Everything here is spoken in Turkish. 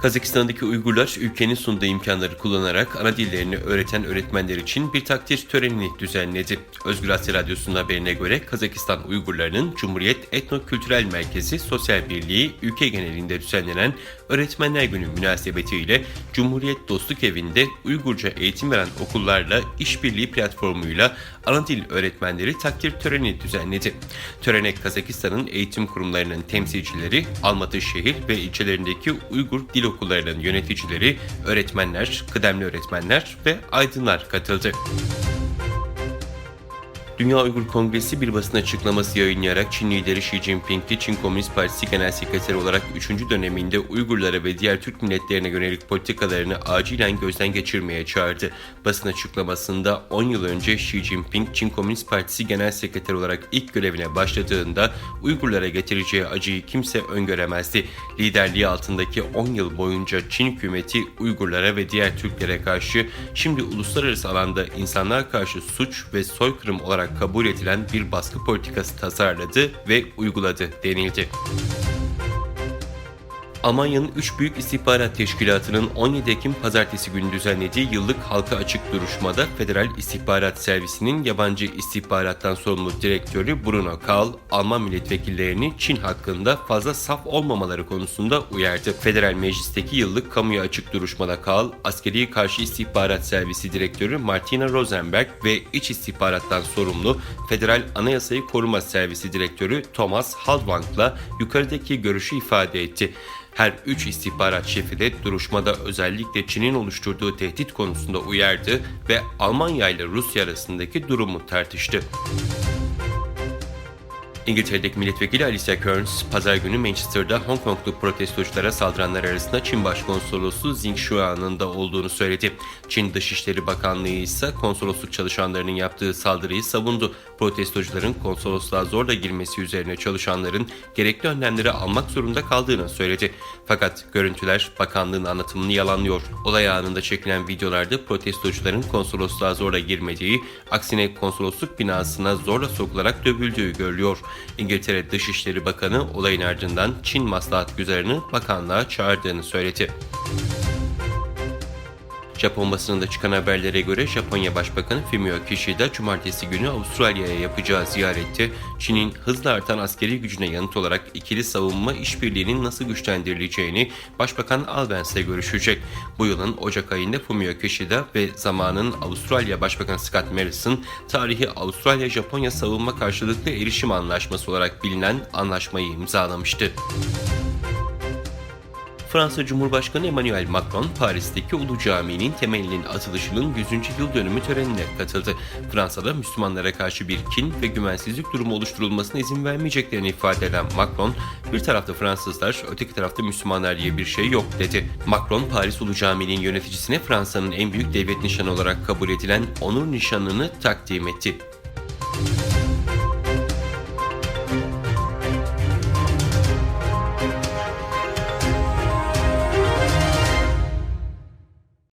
Kazakistan'daki Uygurlar ülkenin sunduğu imkanları kullanarak ana dillerini öğreten öğretmenler için bir takdir törenini düzenledi. Özgür Asya Radyosu'nun haberine göre Kazakistan Uygurlarının Cumhuriyet Etno-Kültürel Merkezi Sosyal Birliği ülke genelinde düzenlenen Öğretmenler Günü münasebetiyle Cumhuriyet Dostluk Evi'nde Uygurca eğitim veren okullarla işbirliği platformuyla ana dil öğretmenleri takdir töreni düzenledi. Törene Kazakistan'ın eğitim kurumlarının temsilcileri, Almatı şehir ve ilçelerindeki Uygur dil okullarının yöneticileri, öğretmenler, kıdemli öğretmenler ve aydınlar katıldı. Dünya Uygur Kongresi bir basın açıklaması yayınlayarak Çin lideri Xi Jinping'i Çin Komünist Partisi Genel Sekreteri olarak 3. döneminde Uygurlara ve diğer Türk milletlerine yönelik politikalarını acilen gözden geçirmeye çağırdı. Basın açıklamasında 10 yıl önce Xi Jinping Çin Komünist Partisi Genel Sekreteri olarak ilk görevine başladığında Uygurlara getireceği acıyı kimse öngöremezdi. Liderliği altındaki 10 yıl boyunca Çin hükümeti Uygurlara ve diğer Türklere karşı şimdi uluslararası alanda insanlığa karşı suç ve soykırım olarak kabul edilen bir baskı politikası tasarladı ve uyguladı denildi. Almanya'nın 3 büyük istihbarat teşkilatının 17 Ekim pazartesi günü düzenlediği yıllık halka açık duruşmada Federal İstihbarat Servisi'nin yabancı istihbarattan sorumlu direktörü Bruno Kahl, Alman milletvekillerini Çin hakkında fazla saf olmamaları konusunda uyardı. Federal Meclis'teki yıllık kamuya açık duruşmada Kahl, Askeri Karşı İstihbarat Servisi Direktörü Martina Rosenberg ve İç istihbarattan sorumlu Federal Anayasayı Koruma Servisi Direktörü Thomas Haltwang'la yukarıdaki görüşü ifade etti. Her 3 istihbarat şefi de duruşmada özellikle Çin'in oluşturduğu tehdit konusunda uyardı ve Almanya ile Rusya arasındaki durumu tartıştı. İngiltere'deki milletvekili Alicia Kearns, pazar günü Manchester'da Hong Konglu protestoculara saldıranlar arasında Çin Başkonsolosu Zheng Shua'nın da olduğunu söyledi. Çin Dışişleri Bakanlığı ise konsolosluk çalışanlarının yaptığı saldırıyı savundu. Protestocuların konsolosluğa zorla girmesi üzerine çalışanların gerekli önlemleri almak zorunda kaldığını söyledi. Fakat görüntüler bakanlığın anlatımını yalanlıyor. Olay anında çekilen videolarda protestocuların konsolosluğa zorla girmediği, aksine konsolosluk binasına zorla sokularak dövüldüğü görülüyor. İngiltere Dışişleri Bakanı olayın ardından Çin maslahatgüzarını bakanlığa çağırdığını söyledi. Japon basınında çıkan haberlere göre Japonya Başbakanı Fumio Kishida cumartesi günü Avustralya'ya yapacağı ziyarette Çin'in hızla artan askeri gücüne yanıt olarak ikili savunma işbirliğinin nasıl güçlendirileceğini Başbakan Albanese görüşecek. Bu yılın Ocak ayında Fumio Kishida ve zamanın Avustralya Başbakanı Scott Morrison tarihi Avustralya-Japonya savunma karşılıklı erişim anlaşması olarak bilinen anlaşmayı imzalamıştı. Fransa Cumhurbaşkanı Emmanuel Macron, Paris'teki Ulu Cami'nin temelinin atılışının 100. yıl dönümü törenine katıldı. Fransa'da Müslümanlara karşı bir kin ve güvensizlik durumu oluşturulmasına izin vermeyeceklerini ifade eden Macron, bir tarafta Fransızlar, öteki tarafta Müslümanlar diye bir şey yok dedi. Macron, Paris Ulu Cami'nin yöneticisine Fransa'nın en büyük devlet nişanı olarak kabul edilen onur nişanını takdim etti.